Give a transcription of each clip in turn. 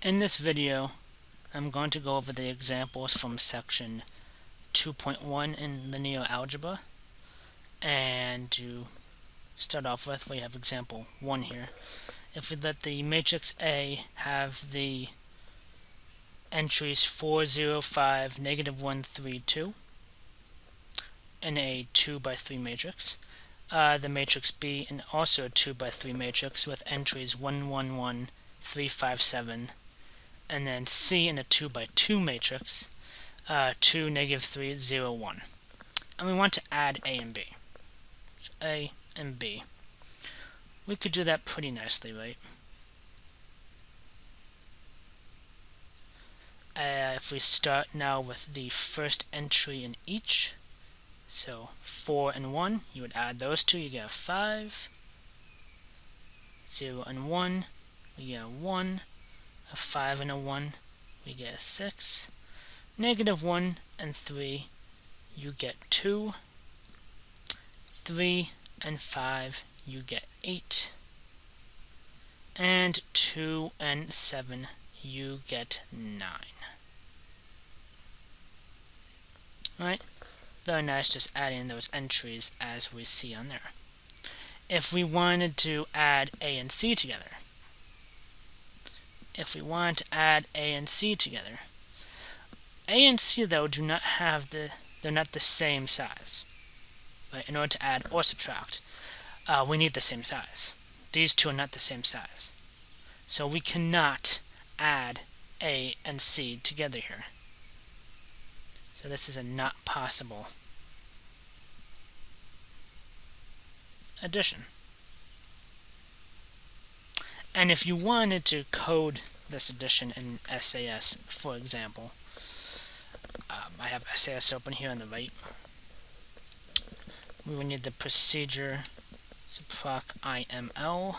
In this video, I'm going to go over the examples from section 2.1 in linear algebra. And to start off with, we have example 1 here. If we let the matrix A have the entries 4, 0, 5, negative 1, 3, 2 in a 2 by 3 matrix, the matrix B in also a 2 by 3 matrix with entries 1, 1, 1, 3, 5, 7, and then C in a 2 by 2 matrix, 2, negative 3, 0, 1. And we want to add A and B. So A and B. We could do that pretty nicely, right? If we start now with the first entry in each, so 4 and 1, you would add those two, you get a 5. 0 and 1, we get a 1. A 5 and a 1, we get a 6. Negative 1 and 3, you get 2. 3 and 5, you get 8. And 2 and 7, you get 9. Right? Very nice, just adding those entries as we see on there. If we wanted to add A and C together, A and C though do not have they're not the same size. Right? In order to add or subtract, we need the same size. These two are not the same size. So we cannot add A and C together here. So this is a not possible addition. And if you wanted to code this addition in SAS, for example, I have SAS open here on the right. We would need the procedure subproc IML,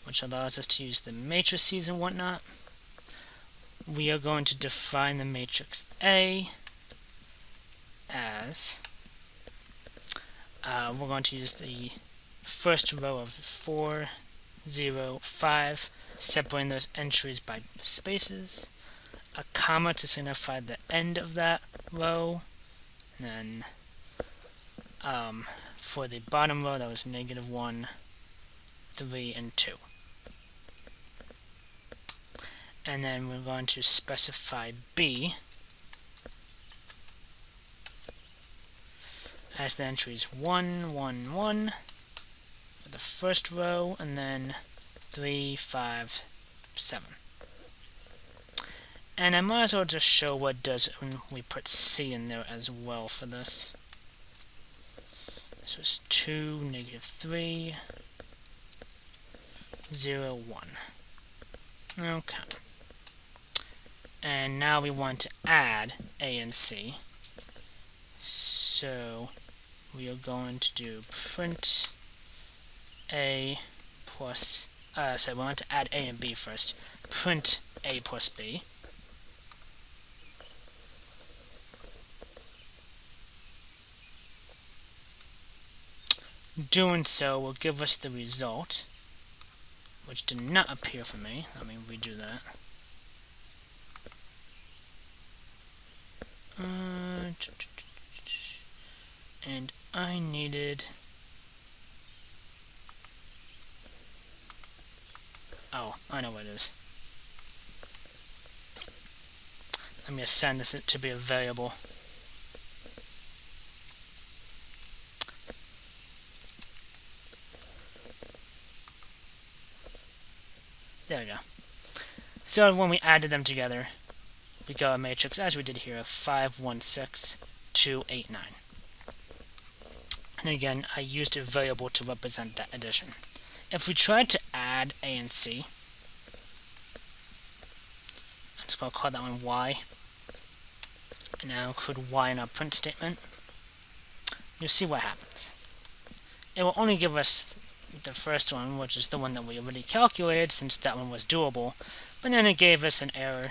which allows us to use the matrices and whatnot. We are going to define the matrix A as we're going to use the first row of 4, 0, 5, separating those entries by spaces, a comma to signify the end of that row, and then for the bottom row that was negative 1, 3, and 2. And then we're going to specify B as the entries 1, 1, 1 for the first row, and then 3, 5, 7. And I might as well just show what it does when we put C in there as well for this. This was 2, negative 3, 0, 1. Okay. And now we want to add A and C. So we are going to do print A plus, so we want to add A and B first. Print A plus B. Doing so will give us the result, which did not appear for me. Let me redo that. And I needed... Oh, I know what it is. Let me assign this to be a variable. There we go. So when we added them together, we got a matrix, as we did here, of 5, 1, 6, 2, 8, 9. And again, I used a variable to represent that addition. If we tried to add A and C, I'm just going to call that one Y, and now include Y in our print statement, you'll see what happens. It will only give us the first one, which is the one that we already calculated, since that one was doable, but then it gave us an error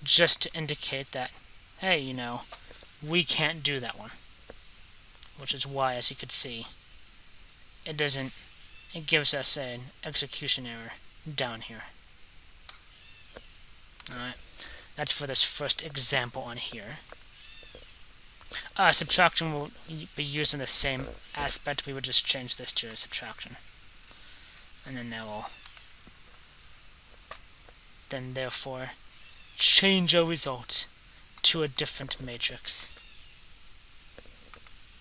just to indicate that, hey, you know, we can't do that one. Which is why, as you could see, it gives us an execution error down here. Alright, that's for this first example on here. Subtraction will be used in the same aspect. We would just change this to subtraction. And then that will then therefore change our result to a different matrix.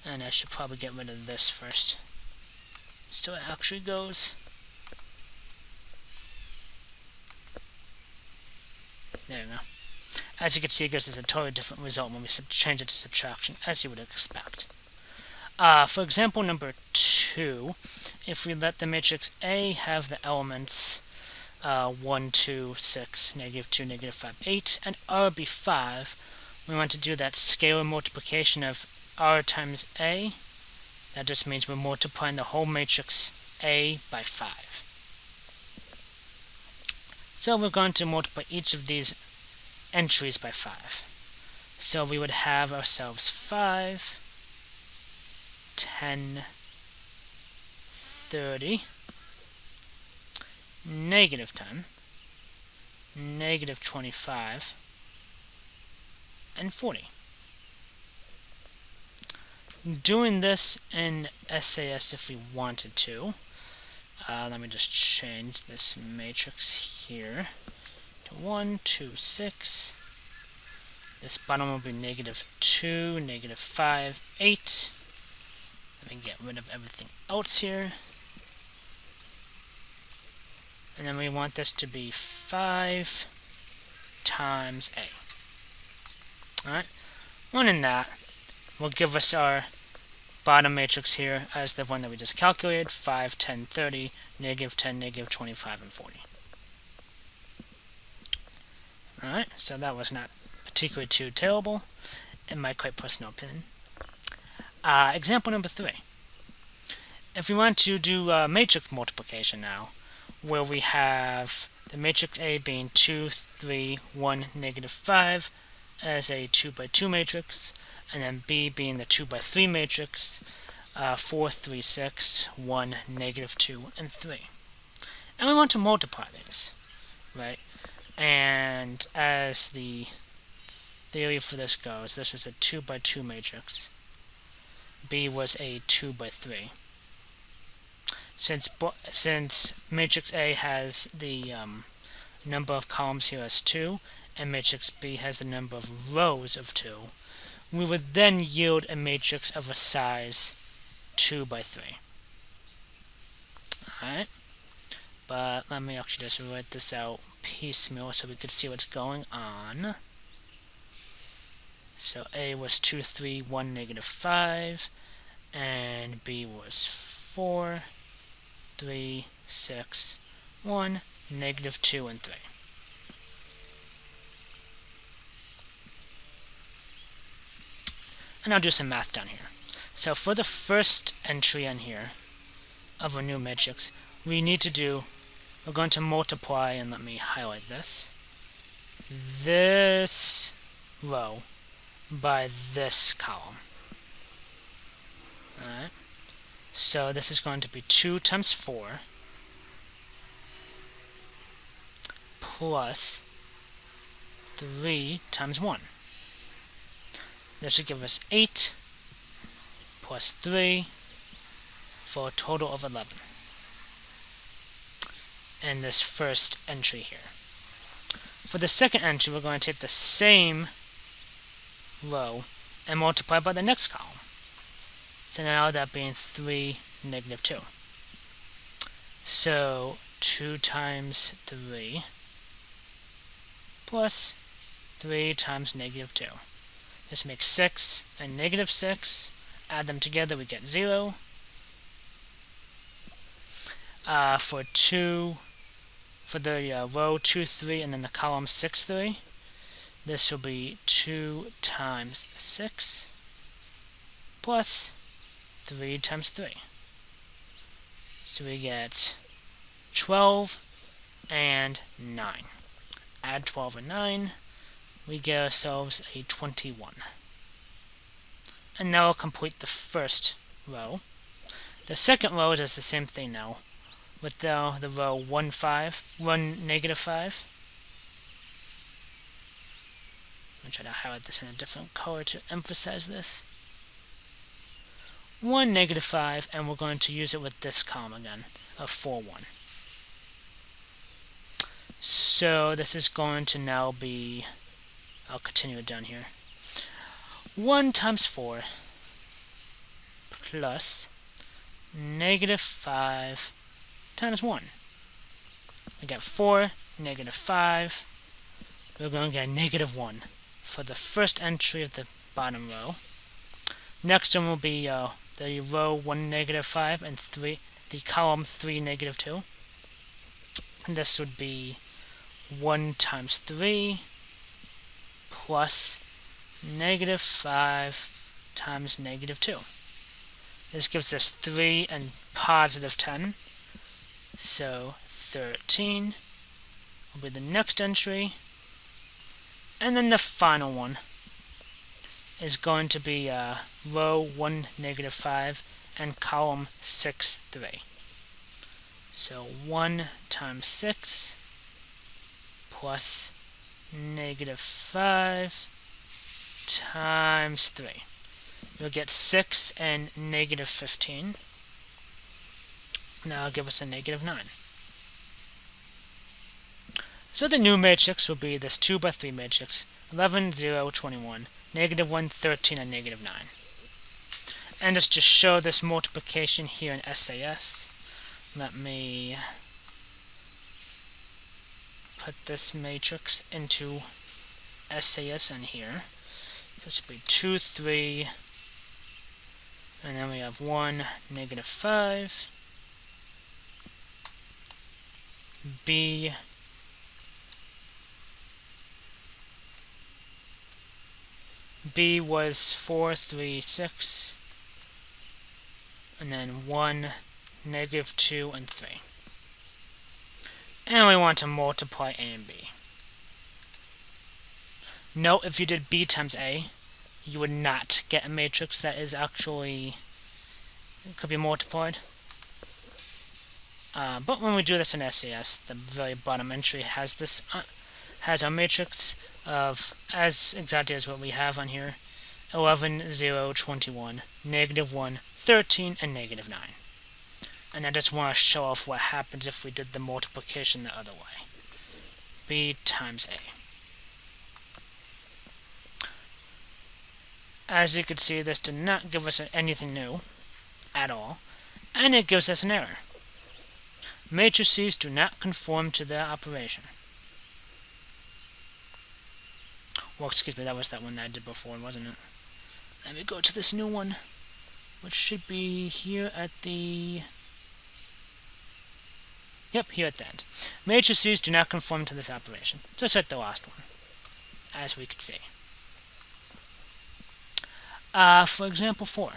And I should probably get rid of this first, so it actually goes. There we go. As you can see, it gives us a totally different result when we change it to subtraction, as you would expect. For example number 2, if we let the matrix A have the elements 1, 2, 6, -2, -5, 8, and R be 5, we want to do that scalar multiplication of R times A. That just means we're multiplying the whole matrix A by 5. So we're going to multiply each of these entries by 5. So we would have ourselves 5, 10, 30, -10, -25, and 40. Doing this in SAS if we wanted to, let me just change this matrix here to 1, 2, 6. This bottom will be -2, -5, 8. Let me get rid of everything else here. And then we want this to be 5 times A. Alright, running that will give us our bottom matrix here as the one that we just calculated, 5, 10, 30, -10, -25, and 40. Alright, so that was not particularly too terrible, in my quite personal opinion. Example number 3. If we want to do matrix multiplication now, where we have the matrix A being 2, 3, 1, -5 as a 2 by 2 matrix, and then B being the 2 by 3 matrix, 4, 3, 6, 1, -2, and 3. And we want to multiply these, right? And as the theory for this goes, this was a 2 by 2 matrix. B was a 2 by 3. Since matrix A has the number of columns here as 2, and matrix B has the number of rows of 2, we would then yield a matrix of a size 2 by 3. Alright, but let me actually just write this out piecemeal so we could see what's going on. So A was 2, 3, 1, -5, and B was 4, 3, 6, 1, -2, and 3. And I'll do some math down here. So for the first entry in here of a new matrix, we're going to multiply, and let me highlight this row by this column. Alright, so this is going to be 2 times 4 plus 3 times 1. This should give us 8 plus 3 for a total of 11 in this first entry here. For the second entry, we're going to take the same row and multiply by the next column. So now that being 3, -2. So 2 times 3 plus 3 times -2. This makes 6 and -6. Add them together, we get 0. For the row 2, 3, and then the column 6, 3, this will be 2 times 6 plus 3 times 3. So we get 12 and 9. Add 12 and 9, we get ourselves a 21. And now we'll complete the first row. The second row does the same thing now, with the row 1, -5. me try to highlight this in a different color to emphasize this. 1, negative 5, and we're going to use it with this column again of 4, 1. So this is going to now be, I'll continue it down here, 1 times 4 plus negative 5 times 1. We get 4, negative 5. We're going to get negative 1 for the first entry of the bottom row. Next one will be the row 1, negative 5, and the column 3, negative 2. And this would be 1 times 3 plus negative 5 times negative 2. This gives us 3 and positive 10. So 13 will be the next entry. And then the final one is going to be row 1, negative 5, and column 6, 3. So 1 times 6 plus negative 5 times 3. You'll get 6 and negative 15. Now give us a negative 9. So the new matrix will be this 2 by 3 matrix, 11, 0, 21, negative 1, 13, and negative 9. And just to show this multiplication here in SAS, let me put this matrix into SAS in here. So it should be 2, 3, and then we have 1, negative 5, B, B was 4, 3, 6, and then 1, negative 2, and 3. And we want to multiply A and B. Note, if you did B times A, you would not get a matrix that is actually could be multiplied. But when we do this in SAS, the very bottom entry has this has our matrix of as exactly as what we have on here: 11, 0, 21, negative 1, 13, and negative 9. And I just want to show off what happens if we did the multiplication the other way. B times A. As you can see, this did not give us anything new at all, and it gives us an error. Matrices do not conform to their operation. Well, excuse me, that was that one that I did before, wasn't it? Let me go to this new one, which should be here at the... Yep, here at the end. Matrices do not conform to this operation, just like the last one, as we could see. For example 4,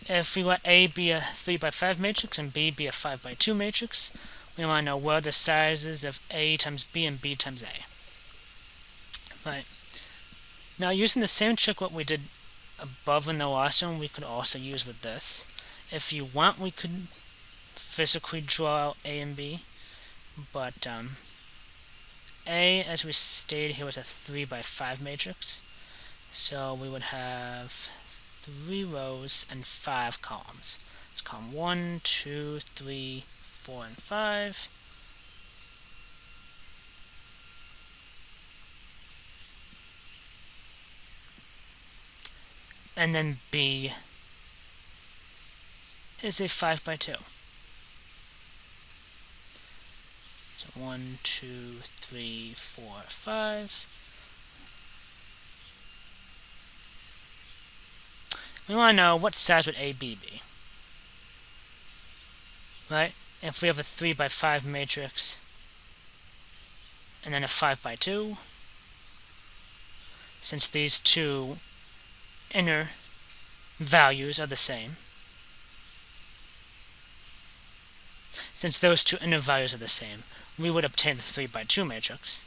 if we let A be a 3 by 5 matrix and B be a 5 by 2 matrix, we want to know what are the sizes of A times B and B times A. Right. Now, using the same trick what we did above in the last one, we could also use with this. If you want, we could physically draw out A and B, but A, as we stated here, was a 3 by 5 matrix, so we would have 3 rows and 5 columns. It's column 1, 2, 3, 4, and 5. And then B is a 5 by 2. So 1, 2, 3, 4, 5. We want to know what size would AB be. Right? If we have a 3 by 5 matrix and then a 5 by 2, since these two inner values are the same, we would obtain the 3 by 2 matrix,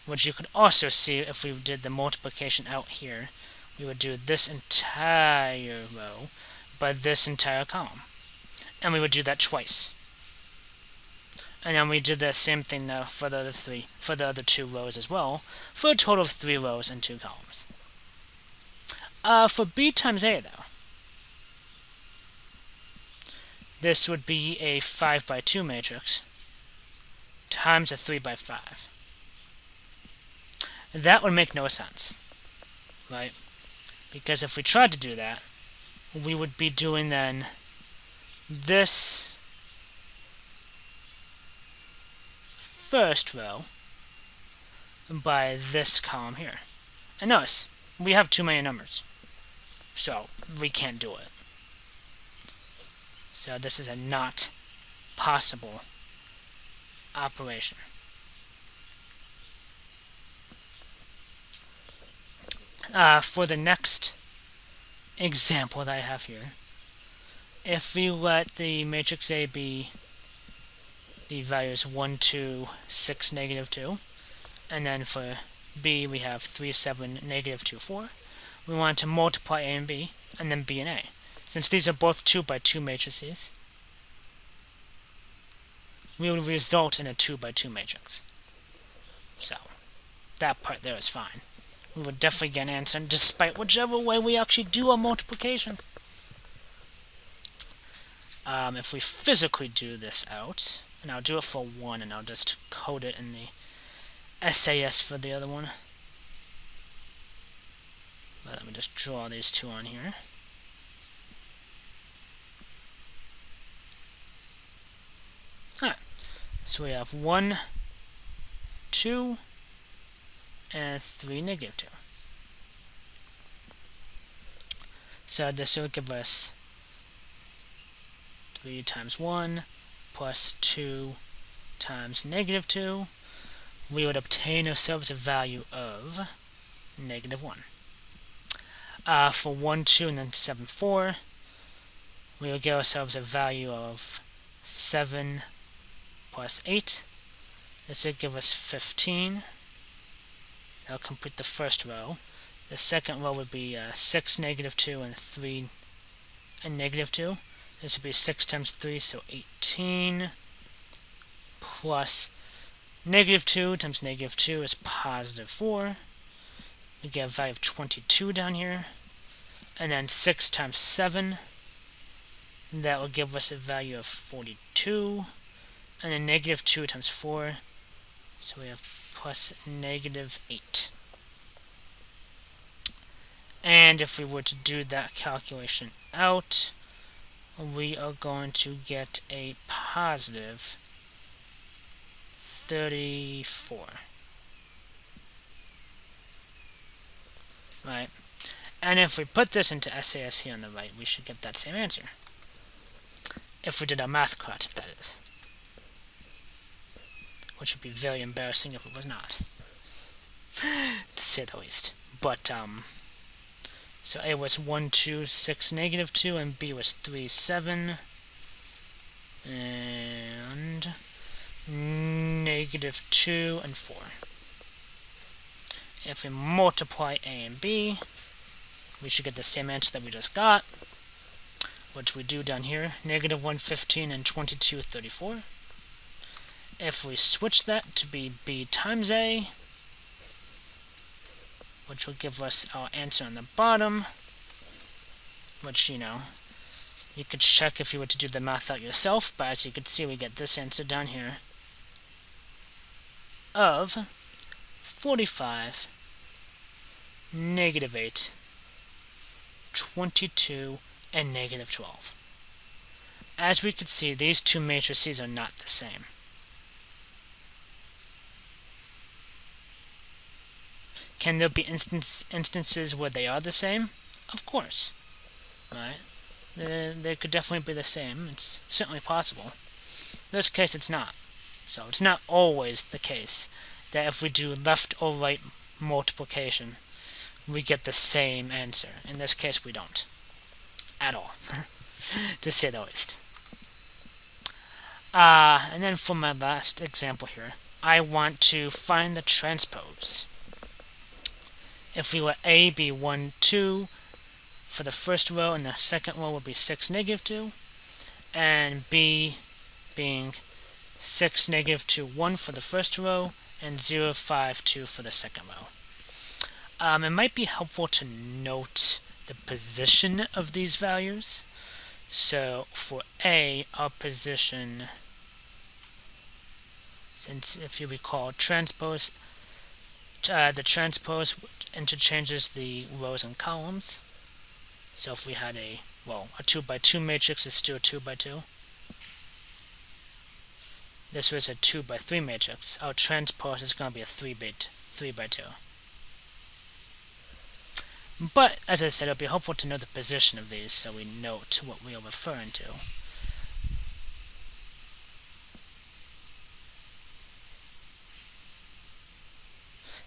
which you could also see if we did the multiplication out here. We would do this entire row by this entire column, and we would do that twice. And then we did the same thing for the other two rows as well, for a total of 3 rows and 2 columns. For b times a, though, this would be a 5 by 2 matrix times a 3 by 5. That would make no sense, right? Because if we tried to do that, we would be doing then this first row by this column here. And notice, we have too many numbers, so we can't do it. So this is a not possible operation. For the next example that I have here, if we let the matrix A be the values 1, 2, 6, negative 2, and then for B we have 3, 7, negative 2, 4, we want to multiply A and B, and then B and A. Since these are both 2 by 2 matrices, we will result in a 2 by 2 matrix. So, that part there is fine. We would definitely get an answer despite whichever way we actually do our multiplication. If we physically do this out, and I'll do it for one, and I'll just code it in the SAS for the other one. But let me just draw these two on here. Alright, so we have 1, 2, and 3, negative 2. So this will give us 3 times 1 plus 2 times negative 2. We would obtain ourselves a value of negative 1. For 1, 2, and then 7, 4, we will get ourselves a value of 7 plus 8. This will give us 15. That'll complete the first row. The second row would be 6, negative 2, and 3, and negative 2. This would be 6 times 3, so 18, plus negative 2 times negative 2 is positive 4. We get a value of 22 down here. And then 6 times 7, that will give us a value of 42. And then negative 2 times 4, so we have plus negative 8. And if we were to do that calculation out, we are going to get a positive 34. Right? And if we put this into SAS here on the right, we should get that same answer. If we did our math correct, that is. Which would be very embarrassing if it was not. To say the least. But, so A was 1, 2, 6, negative 2, and B was 3, 7, and negative 2, and 4. If we multiply A and B, we should get the same answer that we just got, which we do down here, negative 1, 15, and 22, 34. If we switch that to be B times A, which will give us our answer on the bottom, which, you know, you could check if you were to do the math out yourself, but as you can see, we get this answer down here of 45, negative 8, 22, and negative 12. As we could see, these two matrices are not the same. Can there be instances where they are the same? Of course. Right? They could definitely be the same. It's certainly possible. In this case, it's not. So it's not always the case that if we do left or right multiplication, we get the same answer. In this case, we don't. At all. To say the least. And then for my last example here, I want to find the transpose. If we let A be 1, 2 for the first row, and the second row will be 6, negative 2, and B being 6, negative 2, 1 for the first row, and 0, 5, 2 for the second row. It might be helpful to note the position of these values. So for A, our position, since if you recall, transpose, the transpose interchanges the rows and columns. So if we had a 2 by 2 matrix is still 2 by 2. This was a 2 by 3 matrix. Our transpose is going to be a 3 by 2. But, as I said, it would be helpful to know the position of these so we note what we are referring to.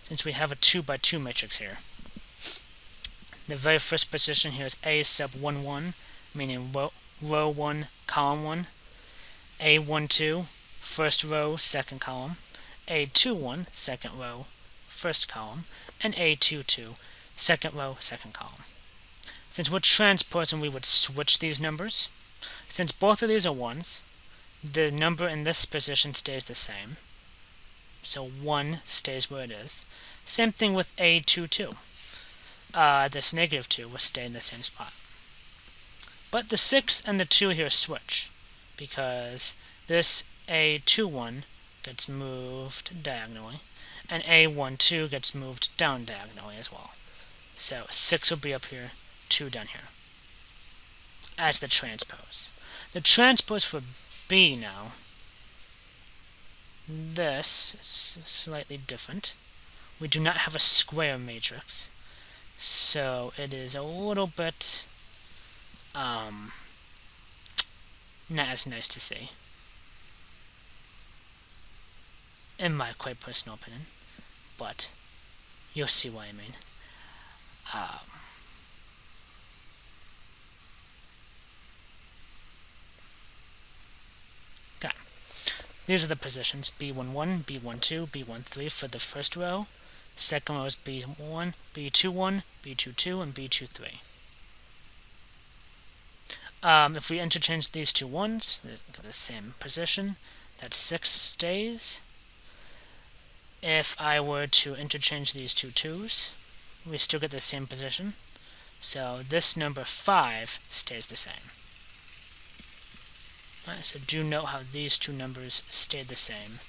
Since we have a 2 by 2 matrix here, the very first position here is A sub 1, 1, meaning row 1, column 1. A 1, 2, first row, second column. A 2, 1, second row, first column. And A 2, 2, second row, second column. Since we're transposing, we would switch these numbers. Since both of these are 1s, the number in this position stays the same. So 1 stays where it is. Same thing with A 2, 2. This negative 2 will stay in the same spot. But the 6 and the 2 here switch, because this A 2, 1 gets moved diagonally, and A 1, 2 gets moved down diagonally as well. So 6 will be up here, 2 down here, as the transpose. The transpose for B now, this is slightly different. We do not have a square matrix, so it is a little bit not as nice to see, in my quite personal opinion, but you'll see what I mean. Okay. These are the positions: B11, B12, B13 for the first row. Second row is B1, B21, B22, and B23. If we interchange these two 1s, the same position, that 6 stays. If I were to interchange these two 2s, we still get the same position. So this number 5 stays the same. Right, so do note how these two numbers stayed the same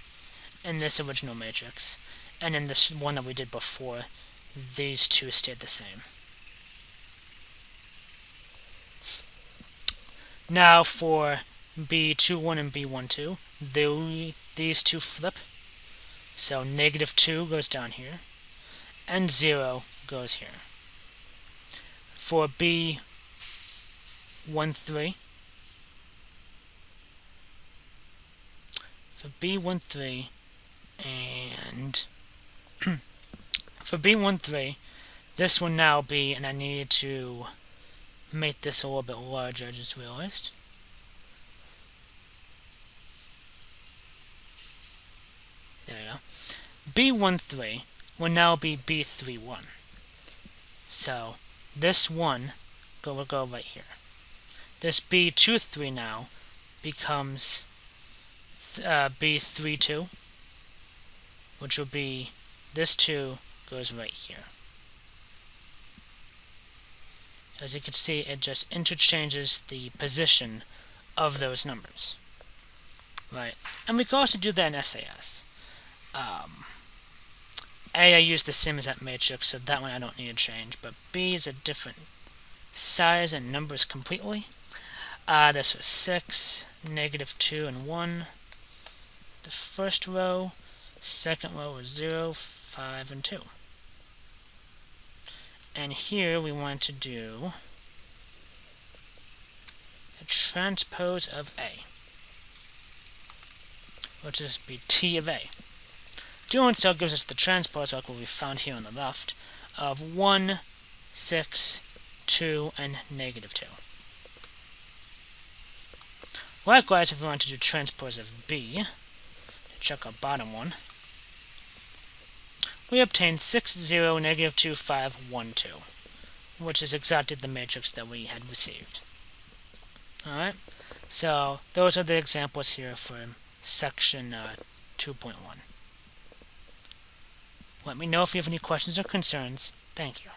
in this original matrix. And in this one that we did before, these two stayed the same. Now for B21 and B12, these two flip. So negative 2 goes down here, and 0 goes here. For B13, and for B13, this will now be, and I needed to make this a little bit larger, I just realized. There we go. B13 will now be B31. So this 1 will go right here. This B23 now becomes B32, which will be this 2 goes right here. As you can see, it just interchanges the position of those numbers. Right, and we can also do that in SAS. A, I use the same as that matrix, so that one I don't need to change, but B is a different size and numbers completely. This was 6, negative 2, and 1. The first row, second row was 0, 5, and 2. And here we want to do the transpose of A, which is be T of A. Doing so gives us the transpose, like what we found here on the left, of 1, 6, 2, and negative 2. Likewise, if we want to do transpose of B, to check our bottom one, we obtain 6, 0, negative 2, 5, 1, 2, which is exactly the matrix that we had received. Alright, so those are the examples here for section 2.1. Let me know if you have any questions or concerns. Thank you.